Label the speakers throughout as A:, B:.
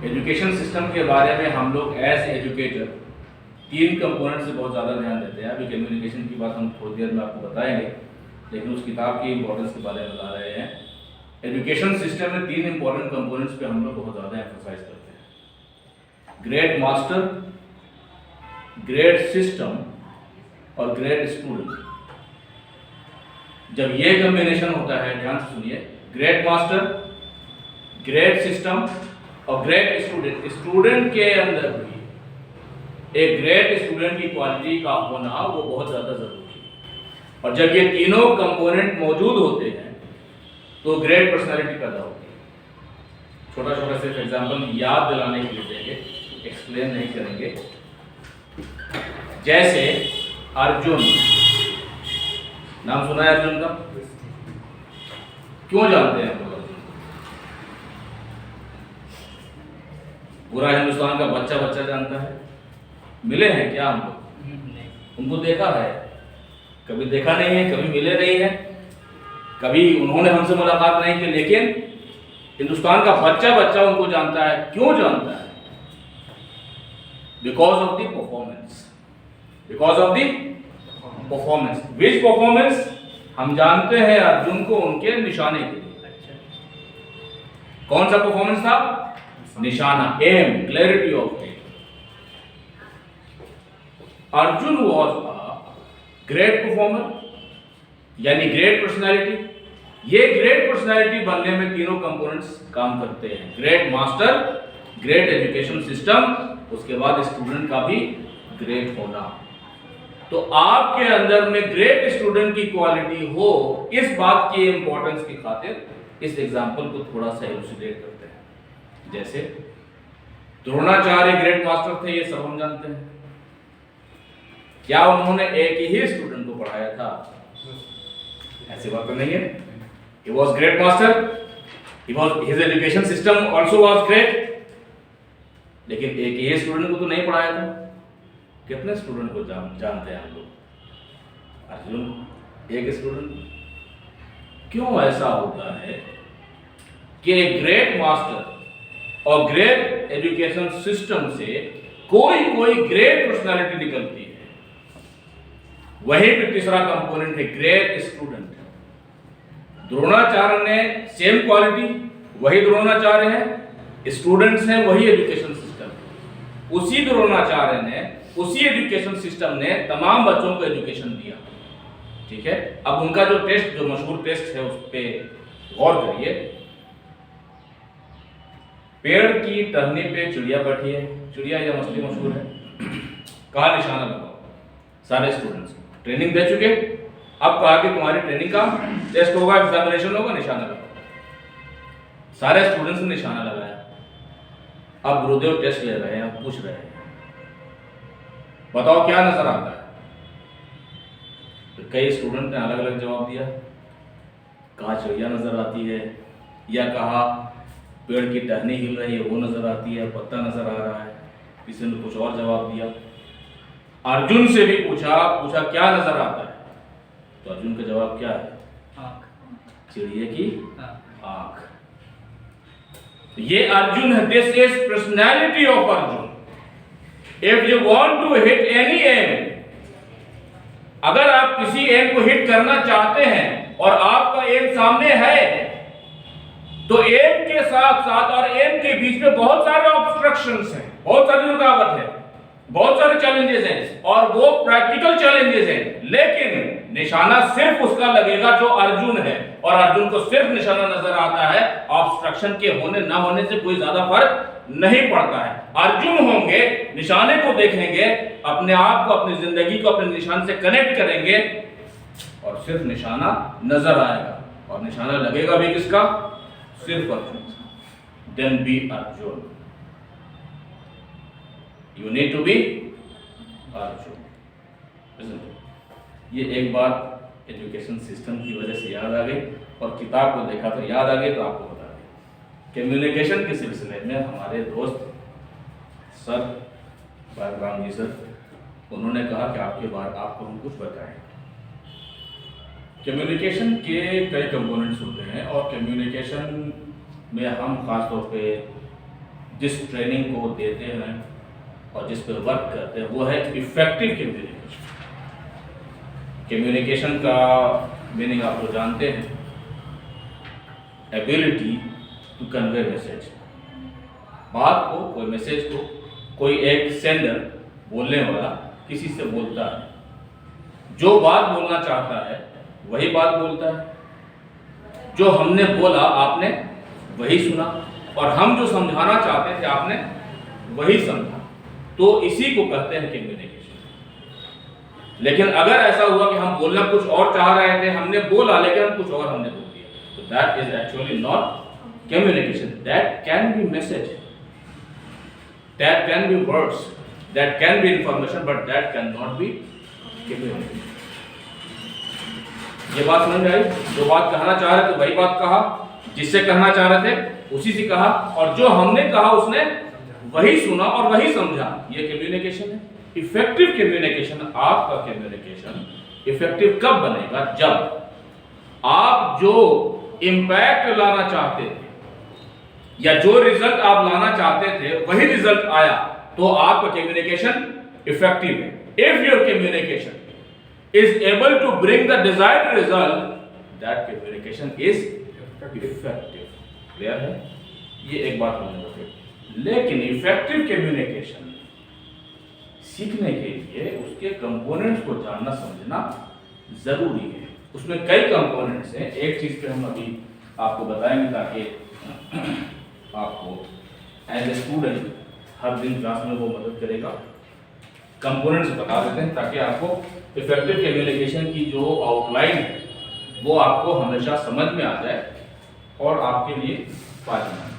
A: Education system के बारे में हम लोग एज एजुकेटर 3 कंपोनेंट से बहुत ज़्यादा ध्यान देते हैं। अभी कम्युनिकेशन की बात हम थोड़ी देर में आपको बताएंगे, लेकिन उस किताब की इंपॉर्टेंस के बारे में बता रहे हैं। एजुकेशन सिस्टम में 3 इंपॉर्टेंट कंपोनेंट्स पे हम लोग बहुत ज़्यादा एम्फोसाइज करते हैं: ग्रेड मास्टर, ग्रेड सिस्टम और ग्रेड स्टूडेंट। जब ये कॉम्बिनेशन होता है, ध्यान से सुनिए, ग्रेड मास्टर, ग्रेड सिस्टम और ग्रेड स्टूडेंट, स्टूडेंट के अंदर भी एक ग्रेड स्टूडेंट की क्वालिटी का होना वो बहुत ज़्यादा ज़रूरी है। और जब ये तीनों कंपोनेंट मौजूद होते हैं तो ग्रेट पर्सनालिटी पैदा होती है। छोटा छोटा सिर्फ एग्जांपल याद दिलाने के लिए देंगे, एक्सप्लेन नहीं करेंगे। जैसे अर्जुन, नाम सुना है अर्जुन का? क्यों जानते हैं हम लोग अर्जुन? पूरा हिंदुस्तान का बच्चा बच्चा जानता है। मिले हैं क्या हम लोग? उनको देखा है? कभी देखा नहीं है, कभी मिले नहीं है, कभी उन्होंने हमसे मुलाकात नहीं की, लेकिन हिंदुस्तान का बच्चा बच्चा उनको जानता है। क्यों जानता है? Because of the performance. Because of the performance. Which performance? हम जानते हैं अर्जुन को उनके निशाने के लिए। कौन सा परफॉर्मेंस था? निशाना, aim, clarity of aim. Arjun was a great performer, यानी ग्रेट पर्सनैलिटी। ये ग्रेट पर्सनैलिटी बनने में तीनों कंपोनेंट्स काम करते हैं: great master, great education system, उसके बाद स्टूडेंट का भी ग्रेट होना। तो आपके अंदर में ग्रेट स्टूडेंट की क्वालिटी हो, इस बात की इंपॉर्टेंस की खातिर इस एग्जांपल को थोड़ा सा इलुस्ट्रेट करते हैं। जैसे द्रोणाचार्य ग्रेट मास्टर थे, ये सब हम जानते हैं। क्या उन्होंने एक ही स्टूडेंट को पढ़ाया था? ऐसी बात तो नहीं है। He was great master, his education system also was great, लेकिन एक ही स्टूडेंट को तो नहीं पढ़ाया था। कितने स्टूडेंट को जानते हैं हम लोग? अर्जुन एक स्टूडेंट। क्यों ऐसा होता है कि ग्रेट मास्टर और ग्रेट एजुकेशन सिस्टम से कोई कोई ग्रेट पर्सनालिटी निकलती है? वही पे तीसरा कंपोनेंट है ग्रेट स्टूडेंट। द्रोणाचार्य ने सेम क्वालिटी, वही द्रोणाचार्य है, स्टूडेंट्स हैं वही एजुकेशन सिस्टम। उसी द्रोणाचार्य ने, उसी एजुकेशन सिस्टम ने तमाम बच्चों को एजुकेशन दिया। ठीक है, अब उनका जो टेस्ट, जो मशहूर टेस्ट है, उस पर गौर करिए। पेड़ की टहनी पे चिड़िया बैठी है, चिड़िया या मछली मशहूर है, कहा निशाना लगाओ। सारे स्टूडेंट्स ट्रेनिंग दे चुके, अब कहा कि तुम्हारी ट्रेनिंग का टेस्ट होगा, एग्जामिनेशन होगा, निशाना लगाओ। सारे स्टूडेंट्स ने निशाना लगाया। अब गुरुदेव टेस्ट ले रहे हैं, पूछ रहे हैं, बताओ क्या नजर आता है? तो कई स्टूडेंट ने अलग अलग जवाब दिया। कहा चिड़िया नजर आती है, या कहा पेड़ की टहनी हिल रही है वो नजर आती है, पत्ता नजर आ रहा है। किसी ने कुछ और जवाब दिया। अर्जुन से भी पूछा क्या नजर आता है? तो अर्जुन का जवाब क्या है? आँख। चिड़िया की आँख। ये अर्जुन है। This is personality of Arjun. If you want to hit any aim, अगर आप किसी एम को हिट करना चाहते हैं और आपका एम सामने है, तो एम के साथ साथ और एम के बीच में बहुत सारे ऑब्स्ट्रक्शंस हैं, बहुत सारी रुकावट है, बहुत सारे चैलेंजेस हैं, और वो प्रैक्टिकल चैलेंजेस हैं। लेकिन निशाना सिर्फ उसका लगेगा जो अर्जुन है, और अर्जुन को सिर्फ निशाना नजर आता है। ऑब्स्ट्रक्शन के होने ना होने से कोई ज्यादा फर्क नहीं पड़ता है। अर्जुन होंगे, निशाने को देखेंगे, अपने आप को, अपनी जिंदगी को अपने निशान से कनेक्ट करेंगे, और सिर्फ निशाना नजर आएगा, और निशाना लगेगा भी किसका? सिर्फ Arjun. Then be Arjun. You need to be Arjun. ये एक बात एजुकेशन सिस्टम की वजह से याद आ गई, और किताब को देखा तो याद आ गई, तो आपको बता दें। कम्युनिकेशन के सिलसिले में हमारे दोस्त सर बालराम जी सर, उन्होंने कहा कि आपको हम कुछ बताएं। कम्युनिकेशन के कई कंपोनेंट्स होते हैं, और कम्युनिकेशन में हम खास तौर पे जिस ट्रेनिंग को देते हैं और जिस पर वर्क करते हैं वो है इफेक्टिव कम्युनिकेशन। कम्युनिकेशन का मीनिंग आप लोग जानते हैं, एबिलिटी टू कन्वे मैसेज। बात को, कोई मैसेज को कोई एक सेंडर, बोलने वाला किसी से बोलता है, जो बात बोलना चाहता है वही बात बोलता है, जो हमने बोला आपने वही सुना, और हम जो समझाना चाहते थे आपने वही समझा, तो इसी को कहते हैं कम्युनिकेशन। लेकिन अगर ऐसा हुआ कि हम बोलना कुछ और चाह रहे थे, हमने बोला लेकिन हम कुछ और हमने बोल दिया, तो that is actually not communication. That can be message, that can be words, that can be information, but that can not be communication. ये बात समझ में आई? जो बात कहना चाह रहे थे वही बात कहा, जिससे कहना चाह रहे थे उसी से कहा, और जो हमने कहा उसने वही सुना और वही समझा। ये कम्युनिकेशन है। इफेक्टिव कम्युनिकेशन, आपका कम्युनिकेशन इफेक्टिव कब बनेगा? जब आप जो इंपैक्ट लाना चाहते थे या जो रिजल्ट आप लाना चाहते थे वही रिजल्ट आया, तो आपका कम्युनिकेशन इफेक्टिव है। If your communication is able to bring the desired result, that communication is effective. Clear है? ये एक बात हमने बताई। लेकिन इफेक्टिव कम्युनिकेशन सीखने के लिए उसके कंपोनेंट्स को जानना समझना जरूरी है। उसमें कई कंपोनेंट्स हैं। एक चीज पे हम अभी आपको बताएंगे ताकि आपको एज ए स्टूडेंट हर दिन क्लास में वो मदद करेगा। कंपोनेंट्स बता देते हैं ताकि आपको इफेक्टिव कम्युनिकेशन की जो आउटलाइन है वो आपको हमेशा समझ में आ जाए और आपके लिए फायदेमंद।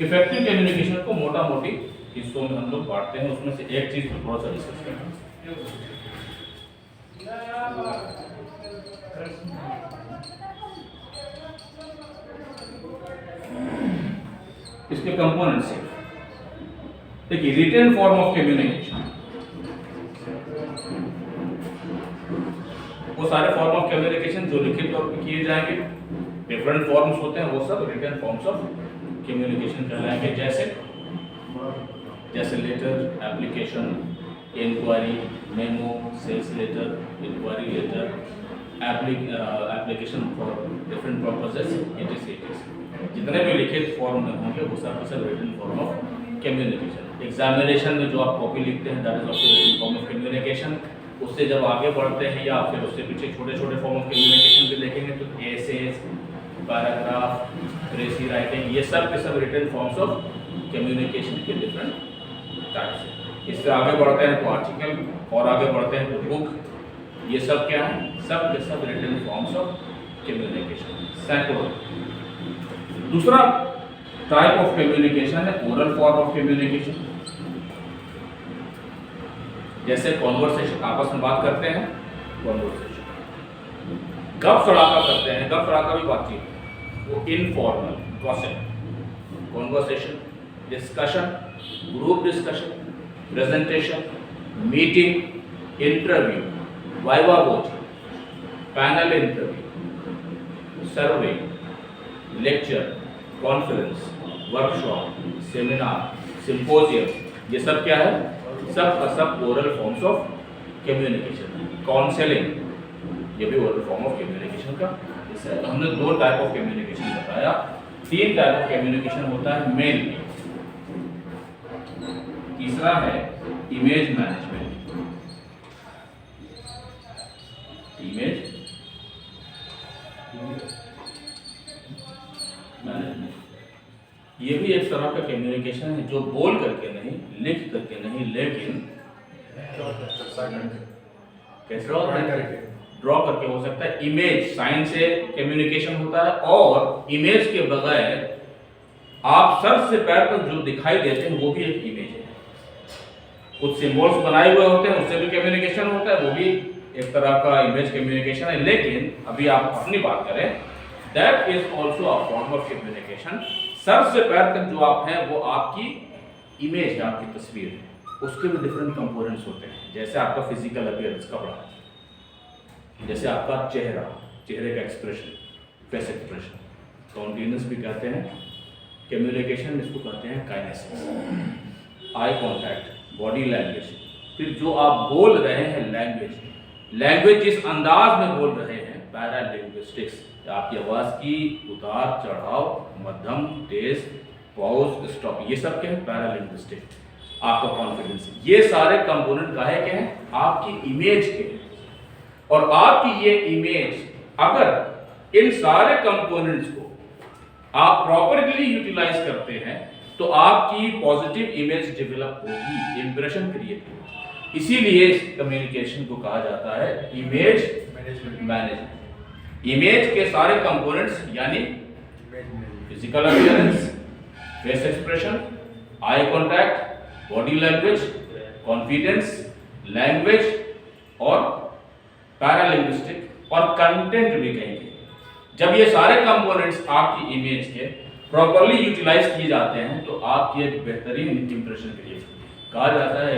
A: इफेक्टिव कम्युनिकेशन को मोटा मोटी हिस्सों में हम लोग बांटते हैं। उसमें से एक चीज को थोड़ा सा डिस्कस करेंगे। इसके कंपोनेंट्स हैं। देखिए, रिटन फॉर्म ऑफ कम्युनिकेशन, वो सारे फॉर्म ऑफ कम्युनिकेशन जो लिखित तौर पे किए जाएंगे, डिफरेंट फॉर्म्स होते हैं, वो सब रिटन फॉर्म्स ऑफ कम्युनिकेशन कहलाएंगे। जैसे letter, application, inquiry, memo, sales letter, inquiry letter, application for different purposes, it जितने भी लिखित फॉर्म में होंगे वो सब written form of communication. Examination में जो आप कॉपी लिखते हैं that is also written form of communication. उससे जब आगे बढ़ते हैं या फिर उससे पीछे छोटे छोटे फॉर्म ऑफ कम्युनिकेशन भी देखेंगे तो एसेज, पैराग्राफ, रेसी राइटिंग, ये सब के सब रिटन फॉर्म्स ऑफ कम्युनिकेशन के डिफरेंट टाइप्स हैं। इससे आगे बढ़ते हैं तो आर्टिकल, और आगे बढ़ते हैं तो बुक, ये सब क्या है? सब के सब रिटन फॉर्म्स ऑफ कम्युनिकेशन। सैकड़ों। दूसरा टाइप ऑफ कम्युनिकेशन है ओरल फॉर्म ऑफ कम्युनिकेशन। जैसे कॉन्वर्सेशन, आपस में बात करते हैं, कॉन्वर्सेशन। गप सड़ाका करते हैं, गप सड़ाका भी बातचीत, वो informal gossip. Conversation, discussion, group discussion, presentation, meeting, interview, viva वोटिंग, panel interview, survey, lecture, conference, workshop, seminar, symposium, ये सब क्या है? सब का सब oral forms of communication. Counselling, ये भी ओरल फॉर्म ऑफ कम्युनिकेशन का हिस्सा है। तो हमने दो टाइप ऑफ कम्युनिकेशन बताया। तीन टाइप ऑफ कम्युनिकेशन होता है मेनली। तीसरा है इमेज मैनेजमेंट। इमेज मैनेजमेंट ये भी एक तरह का कम्युनिकेशन है जो बोल करके नहीं, लिख करके नहीं, लेकिन कैसे ड्रॉ करके हो सकता है। इमेज, साइन से कम्युनिकेशन होता है, और इमेज के बगैर आप सर से पैर तक जो दिखाई देते हैं वो भी एक इमेज है। कुछ सिंबल्स बनाए हुए होते हैं, उससे भी कम्युनिकेशन होता है, वो भी एक तरह का इमेज कम्युनिकेशन है। लेकिन अभी आप अपनी बात करें, that is also a form of communication. Sir से पैर तक जो आप हैं वो आपकी इमेज है, आपकी तस्वीर है। उसके भी डिफरेंट कंपोनेंट्स होते हैं। जैसे आपका फिजिकल अपीयरेंस, कपड़ा, जैसे आपका चेहरा, चेहरे का एक्सप्रेशन, फेस एक्सप्रेशन, काउंटेनेंस भी कहते हैं, कम्युनिकेशन में इसको कहते हैं kinesics, eye contact, body language, फिर जो आप बोल रहे हैं लैंग्वेज जिस अंदाज में बोल रहे हैं पैरालिंग्विस्टिक्स, आपकी आवाज़ की उतार चढ़ाव, मध्यम, तेज, पॉज, स्टॉप, ये सब क्या है पैरालिंग्विस्टिक। आपका कॉन्फिडेंस, ये सारे कंपोनेंट काहे के हैं, आपकी इमेज के हैं। और आपकी ये इमेज अगर इन सारे कंपोनेंट्स को आप प्रॉपरली यूटिलाइज करते हैं तो आपकी पॉजिटिव इमेज डेवलप होगी, इंप्रेशन क्रिएट होगी। इसीलिए इस कम्युनिकेशन को कहा जाता है इमेज मैनेजमेंट। इमेज के सारे कंपोनेंट्स यानी physical appearance, face expression, eye contact, body language, confidence, language और पैरालिंग्विस्टिक और कंटेंट भी कहेंगे। जब ये सारे कंपोनेंट्स आपकी इमेज के प्रॉपरली यूटिलाइज किए जाते हैं तो आपकी एक बेहतरीन इंप्रेशन क्रिएट होती है। कहा जाता है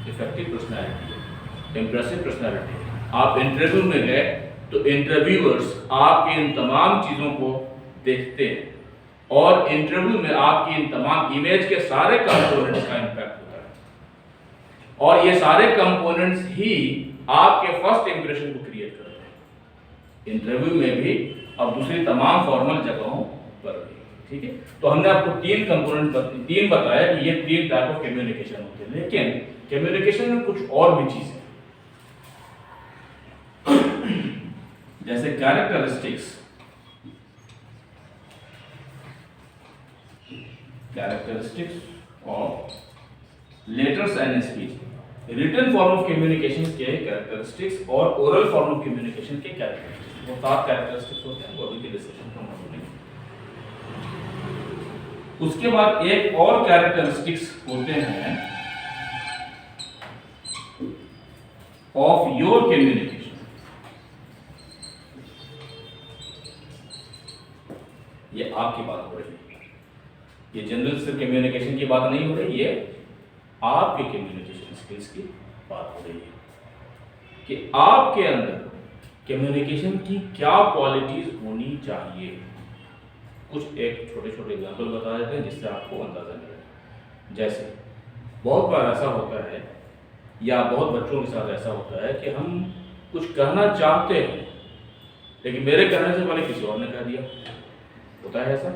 A: इफेक्टिव पर्सनैलिटी, इंप्रेसिव पर्सनैलिटी। आप इंटरव्यू में गए तो इंटरव्यूअर्स आपकी इन तमाम चीज़ों को देखते हैं और इंटरव्यू में आपकी इन तमाम इमेज के सारे कंपोनेंट्स का इम्पैक्ट होता है और ये सारे कंपोनेंट्स ही आपके फर्स्ट इंप्रेशन को क्रिएट करते हैं इंटरव्यू में भी और दूसरी तमाम फॉर्मल जगहों पर भी। ठीक है, तो हमने आपको तीन बताया कि ये 3 टाइप ऑफ कम्युनिकेशन होते हैं, लेकिन कम्युनिकेशन में कुछ और भी चीजें जैसे characteristics of letters and speech. Written form of communication के कैरेक्टरिस्टिक्स और ओरल फॉर्म ऑफ कम्युनिकेशन के कैरेक्टरिस्टिक्स, वो 7 कैरेक्टरिस्टिक्स होते हैं, वो अभी के डिस्कशन का मौजूद नहीं। उसके बाद एक और कैरेक्टरिस्टिक्स होते हैं ऑफ योर कम्युनिकेशन। ये आपकी बात हो रही है, ये जनरल सिर्फ कम्युनिकेशन की बात नहीं हो रही, ये आपके कम्युनिकेशन स्किल्स की बात हो रही है कि आपके अंदर कम्युनिकेशन की क्या क्वालिटीज होनी चाहिए। कुछ एक छोटे छोटे एग्जाम्पल बता देते हैं जिससे आपको अंदाजा मिले। जैसे बहुत बार ऐसा होता है या बहुत बच्चों के साथ ऐसा होता है कि हम कुछ कहना चाहते हैं लेकिन मेरे कहने से पहले किसी और ने कह दिया। होता है ऐसा,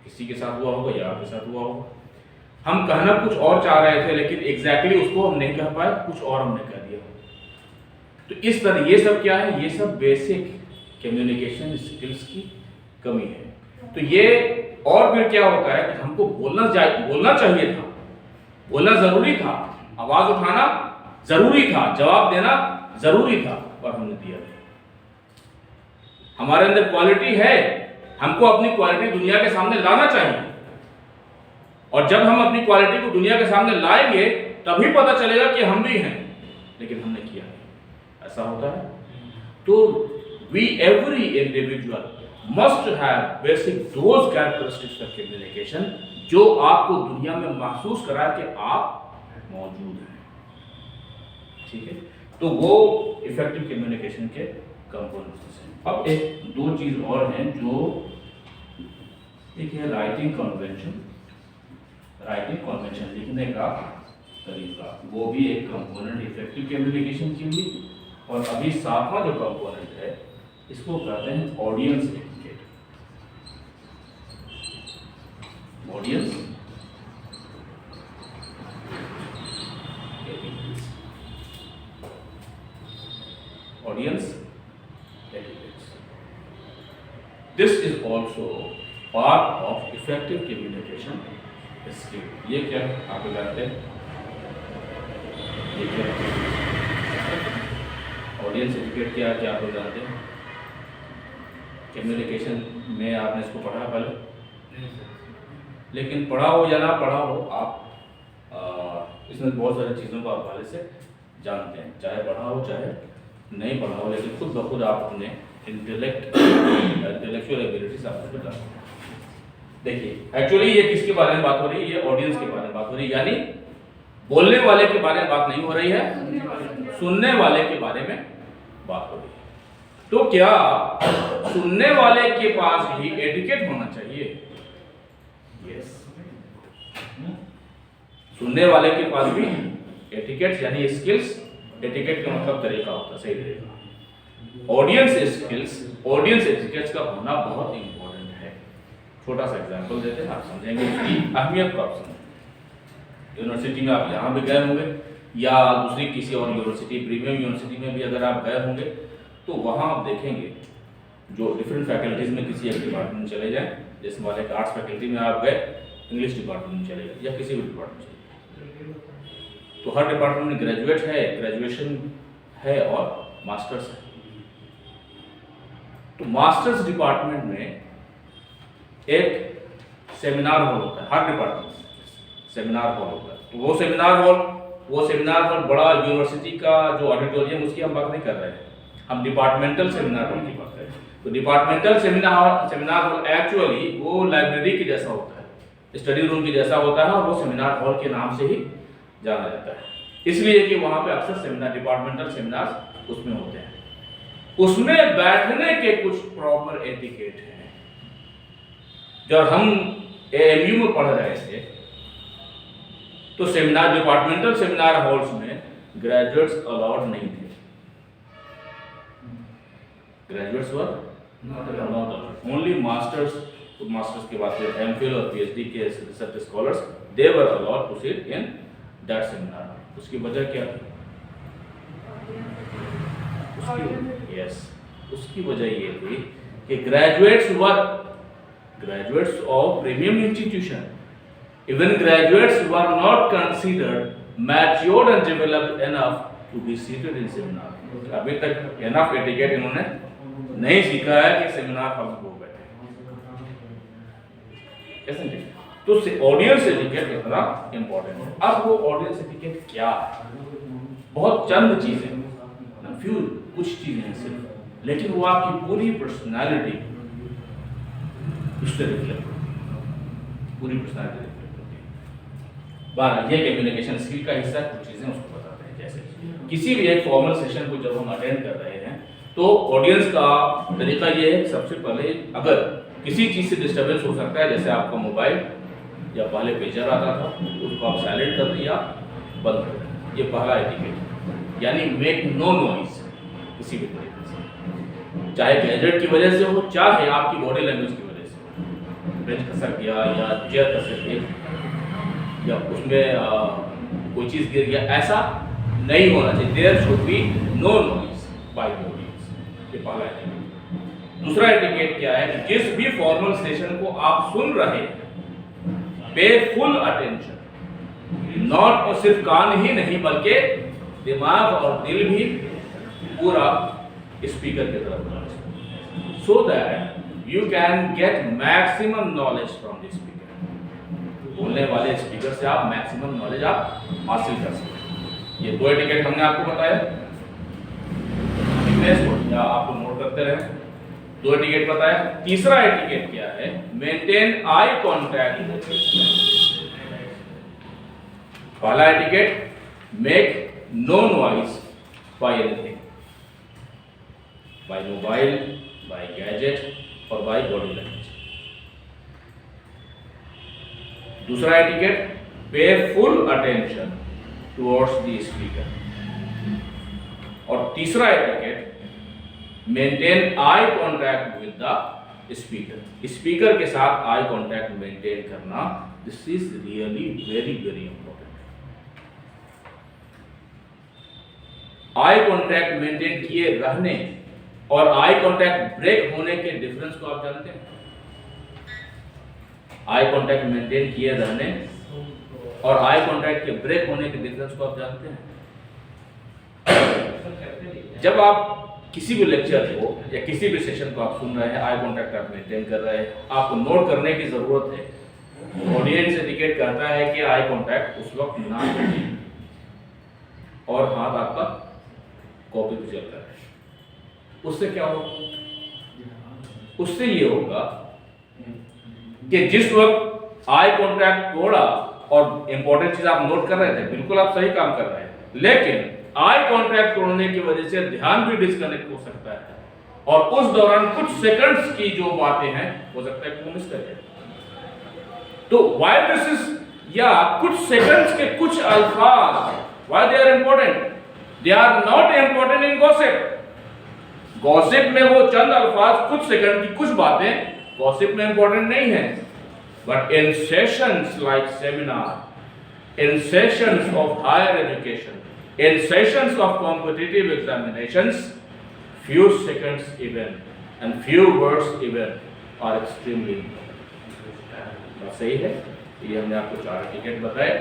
A: किसी के साथ हुआ होगा या आपके साथ हुआ होगा। हम कहना कुछ और चाह रहे थे लेकिन एग्जैक्टली उसको हम नहीं कह पाए, कुछ और हमने कह दिया। तो इस तरह ये सब क्या है, ये सब बेसिक कम्युनिकेशन स्किल्स की कमी है। तो ये और फिर क्या होता है कि हमको बोलना चाहिए था, बोलना जरूरी था, आवाज उठाना जरूरी था, जवाब देना जरूरी था, पर हमने दिया नहीं। हमारे अंदर क्वालिटी है, हमको अपनी क्वालिटी दुनिया के सामने लाना चाहिए और जब हम अपनी क्वालिटी को दुनिया के सामने लाएंगे तभी पता चलेगा कि हम भी हैं, लेकिन हमने किया नहीं। ऐसा होता है। तो we every individual must have basic those characteristics of communication जो आपको दुनिया में महसूस करा कि आप मौजूद हैं। ठीक है, तो वो इफेक्टिव कम्युनिकेशन के कंपोनेंट्स हैं। अब एक दो चीज और हैं जो एक है राइटिंग कन्वेंशन लिखने का तरीका, वो भी एक कंपोनेंट इफेक्टिव कम्युनिकेशन की हुई। और अभी 7वां जो कंपोनेंट है इसको कहते हैं audience etiquette. Audience etiquettes. This is also part of effective communication skill. ये क्या आप जानते हैं? ये क्या ऑडियंस एटिकेट क्या है, क्या आप जानते हैं? कम्युनिकेशन में आपने इसको पढ़ा पहले, लेकिन पढ़ा हो या ना पढ़ा हो आप इसमें बहुत सारी चीज़ों को आप पहले से जानते हैं, चाहे पढ़ा हो चाहे नहीं पढ़ा हो, लेकिन खुद ब खुद आप अपने इंटेलेक्चुअल एबिलिटीज आपको बता सकते हैं। देखिए एक्चुअली ये किसके बारे में बात हो रही है, ये ऑडियंस के बारे में बात हो रही है, यानी बोलने वाले के बारे में बात नहीं हो रही है, सुनने वाले के बारे में बात हो रही है। तो क्या सुनने वाले के पास भी एटिकेट होना चाहिए? सुनने वाले के पास भी एटिकेट्स यानी स्किल्स, एटिकेट का मतलब तरीका होता है, सही तरीका। ऑडियंस स्किल्स, ऑडियंस एटिकेट्स का होना बहुत इंपॉर्टेंट है। छोटा सा एग्जांपल देते हैं, आप समझेंगे इसकी अहमियत को। आप समझेंगे यूनिवर्सिटी में आप यहाँ भी गए होंगे या दूसरी किसी और यूनिवर्सिटी, प्रीमियम यूनिवर्सिटी में भी अगर आप गए होंगे तो वहाँ आप देखेंगे जो डिफरेंट फैकल्टीज में किसी एक डिपार्टमेंट में चले जाएं, जैसे मान लें आर्ट्स फैकल्टी में आप गए, इंग्लिश डिपार्टमेंट में चले गए या किसी भी डिपार्टमेंट में चले गए, तो हर डिपार्टमेंट में ग्रेजुएट है, ग्रेजुएशन है और मास्टर्स है। तो मास्टर्स डिपार्टमेंट में एक सेमिनार हॉल होता है, हर डिपार्टमेंट में सेमिनार हॉल होता है। तो वो सेमिनार हॉल बड़ा यूनिवर्सिटी का जो ऑडिटोरियम, उसकी हम बात नहीं कर रहे हैं, हम डिपार्टमेंटल सेमिनार हॉल की बात कर रहे हैं। तो डिपार्टमेंटल सेमिनार हॉल एक्चुअली वो लाइब्रेरी के जैसा होता है, स्टडी रूम के जैसा होता है, और वो सेमिनार हॉल के नाम से ही जाना जाता है, इसलिए कि वहां पे अक्सर सेमिनार, डिपार्टमेंटल सेमिनार उसमें होते हैं। उसमें बैठने के कुछ प्रॉपर एटिकेट हैं। जब हम एएमयू में पढ़ रहे थे तो सेमिनार, डिपार्टमेंटल सेमिनार हॉल्स में ग्रेजुएट्स अलाउड नहीं थे, graduates were not allowed, only masters, masters के बाद एमफिल और पीएचडी के research scholars, they were allowed to sit in that seminar. उसकी वजह क्या थी? उसकी वजह ये थी कि graduates of premium institution, even graduates were not considered matured and developed enough to be seated in seminar. अभी तक enough etiquette इन्होंने नहीं सीखा है कि सेमिनार हॉल में बैठे, तो ऑडियंस एटिकेट इतना इंपॉर्टेंट है। अब वो ऑडियंस एटिकेट क्या है? बहुत चंद चीजें, फ्यू कुछ चीजें सिर्फ, लेकिन वो आपकी पूरी पर्सनालिटी उससे रिफ्लेक्ट, पूरी पर्सनालिटी। 12 ये कम्युनिकेशन स्किल का हिस्सा, कुछ चीजें उसको बताते हैं। जैसे किसी भी एक फॉर्मल सेशन को जब हम अटेंड कर रहे हैं तो ऑडियंस का तरीका ये है, सबसे पहले अगर किसी चीज से डिस्टर्बेंस हो सकता है, जैसे आपका मोबाइल या पहले पेजर आता था, उसको आप साइलेंट कर दिया, बंद कर दिया, ये पहला एटिकेट, यानी मेक नो नॉइज किसी भी तरीके से, चाहे गैजेट की वजह से हो, चाहे आपकी बॉडी लैंग्वेज की वजह से, बेंच खसक गया या चेयर खसक गई या उसमें कोई चीज गिर गया, ऐसा नहीं होना चाहिए। There should be no noise by the audience, ये पहला एटिकेट। दूसरा एटिकेट क्या है कि जिस भी फॉर्मल सेशन को आप सुन रहे हैं, पे फुल अटेंशन, नॉट सिर्फ कान ही नहीं बल्कि दिमाग और दिल भी पूरा स्पीकर की तरफ, so that you can get maximum knowledge from the speaker. बोलने वाले स्पीकर से आप मैक्सिमम नॉलेज आप हासिल कर सकते हैं। ये दो एटिकेट हमने आपको बताया, या आपको नोट करते रहे, दो एटिकेट बताया। तीसरा एटिकेट क्या है? Maintain eye contact. पहला etiquette, make no noise by anything, by mobile, by gadget और बाय बॉडी लैंग्वेज। दूसरा etiquette, pay full attention towards the speaker. और तीसरा etiquette, maintain eye contact with the speaker. Speaker के साथ eye contact maintain करना, this is really very very important. Eye contact maintain किए रहने और आई कांटेक्ट ब्रेक होने के डिफरेंस को आप जानते हैं? आई कांटेक्ट मेंटेन किए रहने और आई कांटेक्ट के ब्रेक होने के डिफरेंस को आप जानते हैं? जब आप किसी भी लेक्चर को या किसी भी सेशन को आप सुन रहे हैं, आई कांटेक्ट आप मेंटेन कर रहे हैं, आपको नोट करने की जरूरत है। ऑडियंस इंडिकेट करता है कि आई कांटेक्ट उस वक्त ना करें और हाथ आपका कॉपी पे चल रहा है। उससे क्या होगा? उससे ये होगा कि जिस वक्त आई कांटेक्ट तोड़ा और इंपॉर्टेंट चीज आप नोट कर रहे थे, बिल्कुल आप सही काम कर रहे हैं, लेकिन आई कांटेक्ट तोड़ने की वजह से ध्यान भी डिस्कनेक्ट हो सकता है और उस दौरान कुछ सेकंड्स की जो बातें हैं हो सकता है कि वो मिस कर जाए। तो व्हाई दिस इज या कुछ सेकंड्स के कुछ अल्फाज, why they are important? They are not important in gossip. Gossip में वो चंद अल्फाज, कुछ सेकंड की कुछ बातें गॉसिप में इंपॉर्टेंट नहीं है, but in sessions like seminar, in sessions of higher education, in sessions of competitive examinations, few seconds even and few words even are extremely important. बात सही है? ये हमने आपको 4 एटिकेट बताए।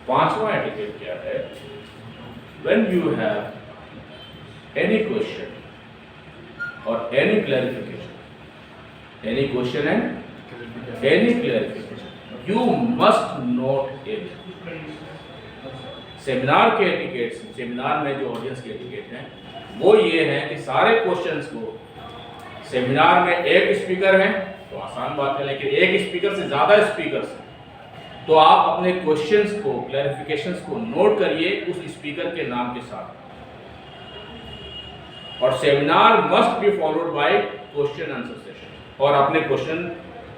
A: 5वां एटिकेट क्या है? When you have any question or any clarification, any question and any clarification, you must note it. Seminar के एटिकेट्स, सेमिनार में जो ऑडियंस के एटिकेट हैं वो ये हैं कि सारे क्वेश्चंस को, सेमिनार में एक स्पीकर है तो आसान बात है, लेकिन एक स्पीकर से ज़्यादा स्पीकर्स हैं तो आप अपने क्वेश्चंस को, क्लैरिफिकेशंस को नोट करिए उस स्पीकर के नाम के साथ। और seminar must be followed by question answer session, और अपने क्वेश्चन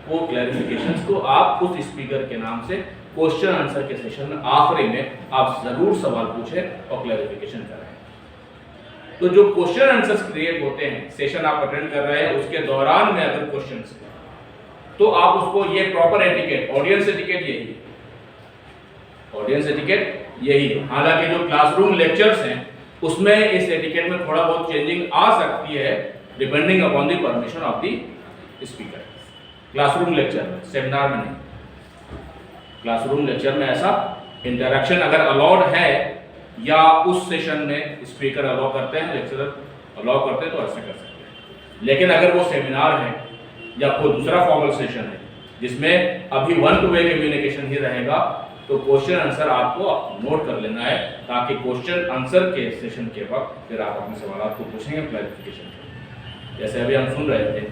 A: को, क्लैरिफिकेशंस को आप उस स्पीकर के नाम से क्वेश्चन आंसर के सेशन में आखिरी में आप जरूर सवाल पूछें और क्लैरिफिकेशन करें। तो जो क्वेश्चन आंसर्स क्रिएट होते हैं, सेशन आप अटेंड कर रहे हैं उसके दौरान में अगर क्वेश्चंस, तो आप उसको, ये प्रॉपर एटिकेट, ऑडियंस एटिकेट यही है, ऑडियंस एटिकेट यही है। हालांकि जो क्लासरूम लेक्चर्स हैं उसमें इस एटिकेट में थोड़ा बहुत चेंजिंग आ सकती है depending upon the permission of the speaker. Classroom lecture में, सेमिनार में नहीं। क्लासरूम लेक्चर में ऐसा इंटरेक्शन अगर अलाउड है या उस सेशन में स्पीकर अलाउ करते हैं, लेक्चरर अलाउ करते हैं तो ऐसा कर सकते हैं। लेकिन अगर वो सेमिनार है या कोई दूसरा फॉर्मल सेशन है जिसमें अभी 1 टू वे कम्युनिकेशन ही रहेगा, तो क्वेश्चन आंसर आपको नोट कर लेना है ताकि क्वेश्चन आंसर के सेशन के वक्त फिर आप अपने सवाल को पूछेंगे क्लैरिफिकेशन। जैसे अभी हम सुन रहे थे,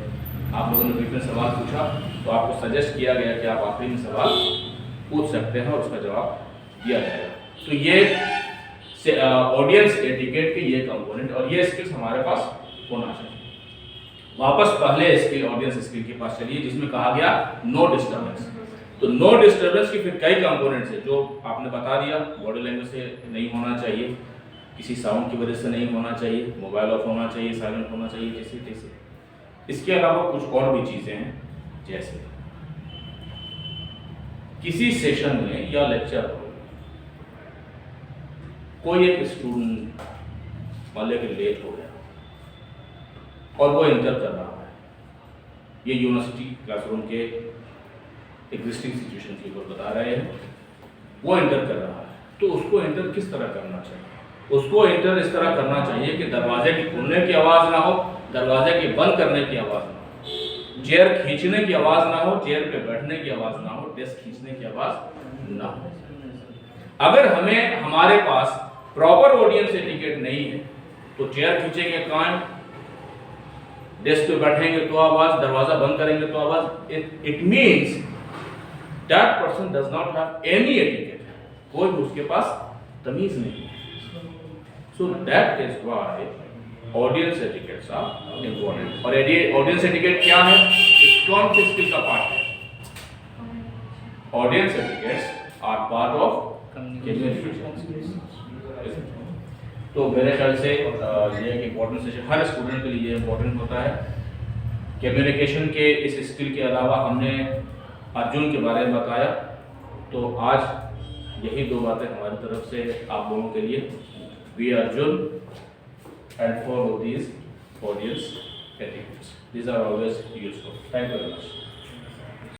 A: आप लोगों ने बीच में सवाल पूछा तो आपको सजेस्ट किया गया कि आप आखिरी में सवाल पूछ सकते हैं और उसका जवाब दिया जाएगा। तो ये ऑडियंस एटिकेट के ये कंपोनेंट और ये स्किल्स हमारे पास होना चाहिए। वापस पहले स्किल, ऑडियंस स्किल के पास चलिए जिसमें कहा गया नो डिस्टर्बेंस। तो नो डिस्टर्बेंस के फिर कई कंपोनेंट्स हैं जो आपने बता दिया। बॉडी लैंग्वेज से नहीं होना चाहिए, किसी साउंड की वजह से नहीं होना चाहिए, मोबाइल ऑफ होना चाहिए, साइलेंट होना चाहिए, जैसे तैसे। इसके अलावा कुछ और भी चीज़ें हैं, जैसे किसी सेशन में या लेक्चर में कोई एक स्टूडेंट मान लिया कि लेट हो गया और वो इंटर कर रहा है, ये यूनिवर्सिटी क्लासरूम के एग्जिस्टिंग सिचुएशन के ऊपर बता रहे हैं। वो इंटर कर रहा है तो उसको इंटर किस तरह करना चाहिए? उसको इंटर इस तरह करना चाहिए कि दरवाजे की खुलने की आवाज़ ना हो, दरवाजे के बंद करने की आवाज़ ना हो, चेयर खींचने की आवाज़ ना हो, चेयर पे बैठने की आवाज़ ना हो, डेस्क खींचने की आवाज़ ना हो। अगर हमारे पास प्रॉपर ऑडियंस एटिकेट नहीं है तो चेयर खींचेंगे कहाँ, डेस्क पे बैठेंगे तो आवाज़, दरवाज़ा बंद करेंगे तो आवाज़। It means that person does not have any etiquette, कोई भी उसके पास तमीज़ नहीं है। So that is why audience etiquettes are important. और audience etiquette क्या है? इस कौन से स्किल का पार्ट है? Audience etiquettes are part of communication skills. तो मेरे ख्याल से ये एक इम्पोर्टेंट सेशन हर स्टूडेंट के लिए इम्पोर्टेंट होता है। कम्युनिकेशन के इस स्किल के अलावा हमने अर्जुन के बारे में बताया, तो आज यही 2 बातें हमारी तरफ से आप लोगों के लिए। We Arjun and follow these audience etiquettes. These are always useful. Thank you very much.